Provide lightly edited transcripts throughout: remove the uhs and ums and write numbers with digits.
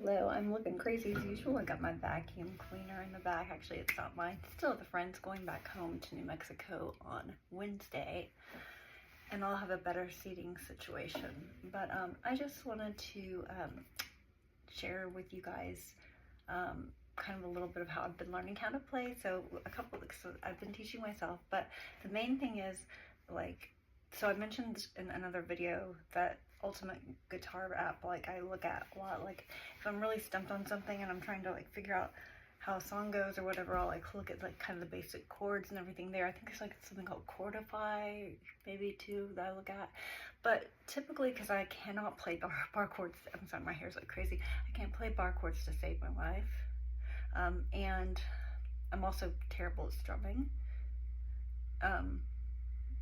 Hello, I'm looking crazy as usual. I got my vacuum cleaner in the back. Actually, it's not mine. Still have the friends going back home to New Mexico on Wednesday, and I'll have a better seating situation. But I just wanted to share with you guys kind of a little bit of how I've been learning how to play. So I've been teaching myself, but the main thing is so I mentioned in another video that ultimate guitar app I look at a lot. Like if I'm really stumped on something and I'm trying to figure out how a song goes or whatever, I'll look at kind of the basic chords and everything there. I think there's something called Chordify maybe too that I look at. But typically, because I cannot play bar chords, I'm sorry, my hair's crazy. I can't play bar chords to save my life. And I'm also terrible at strumming.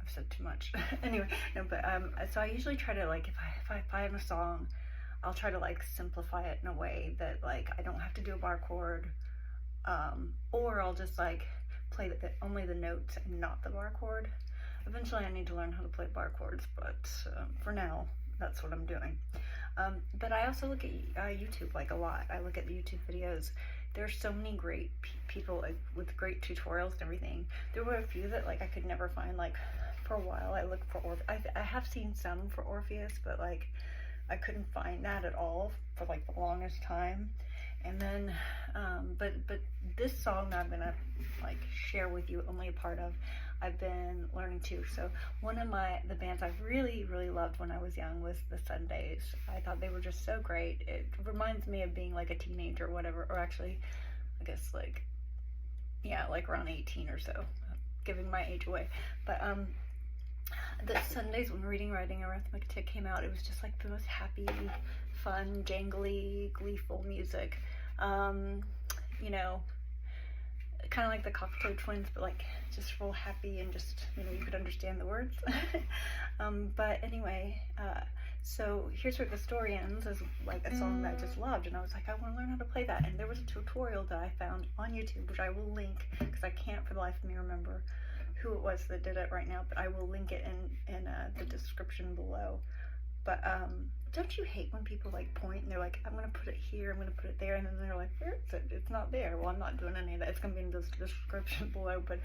I've said too much. Anyway, no, but so I usually try to if I find a song, I'll try to simplify it in a way that I don't have to do a bar chord, or I'll just play only the notes and not the bar chord. Eventually I need to learn how to play bar chords, but for now that's what I'm doing. But I also look at YouTube a lot. I look at the YouTube videos. There's so many great people with great tutorials and everything. There were a few that I could never find. For a while I looked for I have seen some for Orpheus, but I couldn't find that at all for the longest time. And then but this song that I'm gonna share with you, only a part of, I've been learning too. So one of the bands I really loved when I was young was the Sundays. I thought they were just so great. It reminds me of being a teenager or whatever, or actually I guess yeah, around 18 or so, giving my age away. But the Sundays, when Reading, Writing, Arithmetic came out, it was just the most happy, fun, jangly, gleeful music. You know, kind of like the Cocktail Twins, but just real happy and just, you could understand the words. But anyway, so here's where the story ends, is a song that I just loved, and I was I want to learn how to play that. And there was a tutorial that I found on YouTube, which I will link, because I can't for the life of me remember who it was that did it right now, but I will link it in the description below. But don't you hate when people point and they're I'm gonna put it here, I'm gonna put it there, and then they're where is it? It's not there. Well, I'm not doing any of that. It's gonna be in the description below, but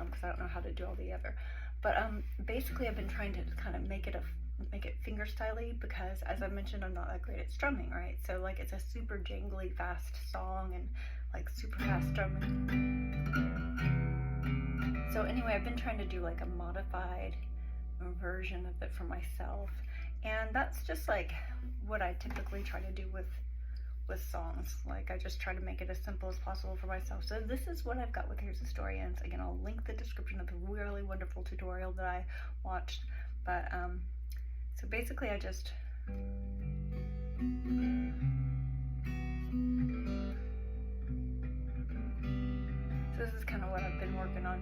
because I don't know how to do all the other. But basically I've been trying to kind of make it finger styly, because as I mentioned, I'm not that great at strumming, right? So it's a super jangly fast song and super fast strumming. So anyway, I've been trying to do a modified version of it for myself, and that's just what I typically try to do with songs. I just try to make it as simple as possible for myself. So this is what I've got with Here's the Story Ends. Again, I'll link the description of the really wonderful tutorial that I watched. But so basically I just so this is kind of what I've been working on.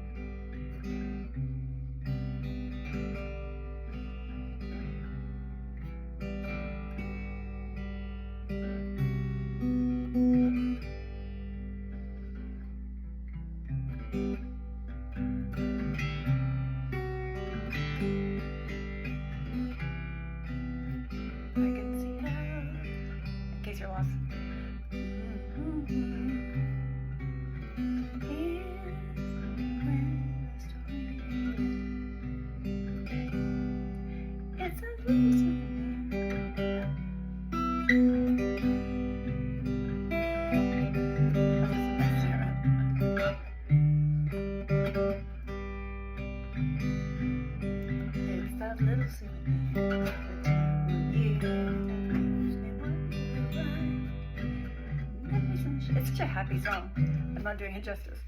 It's such a happy song. I'm not doing it justice.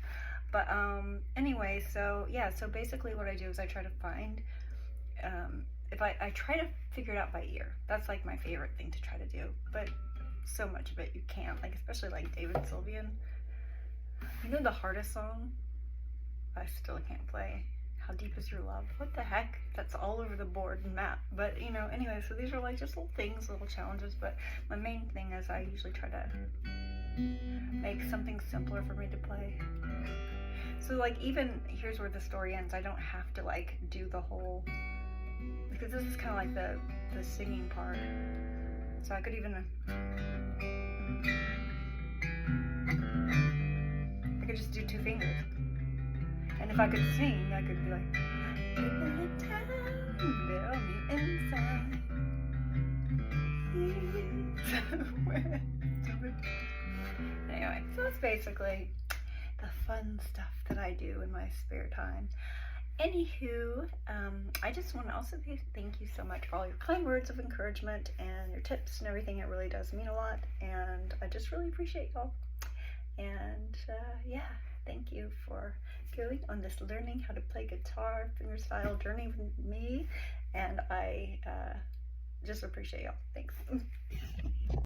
But anyway, so yeah, so basically what I do is I try to find, if I try to figure it out by ear. That's my favorite thing to try to do. But so much of it you can't, especially David Sylvian. You know the hardest song I still can't play? How Deep Is Your Love? What the heck? That's all over the board and map. But anyway, so these are just little things, little challenges. But my main thing is I usually try to make something simpler for me to play. So even Here's Where the Story Ends, I don't have to do the whole, because this is kind of the singing part. So I could even if I could sing, I could be like, people in town, they'll meet inside. Anyway, so that's basically the fun stuff that I do in my spare time. Anywho, I just want to also thank you so much for all your kind words of encouragement and your tips and everything. It really does mean a lot, and I just really appreciate y'all. And yeah, thank you for going on this learning how to play guitar fingerstyle journey with me, and I just appreciate y'all. Thanks.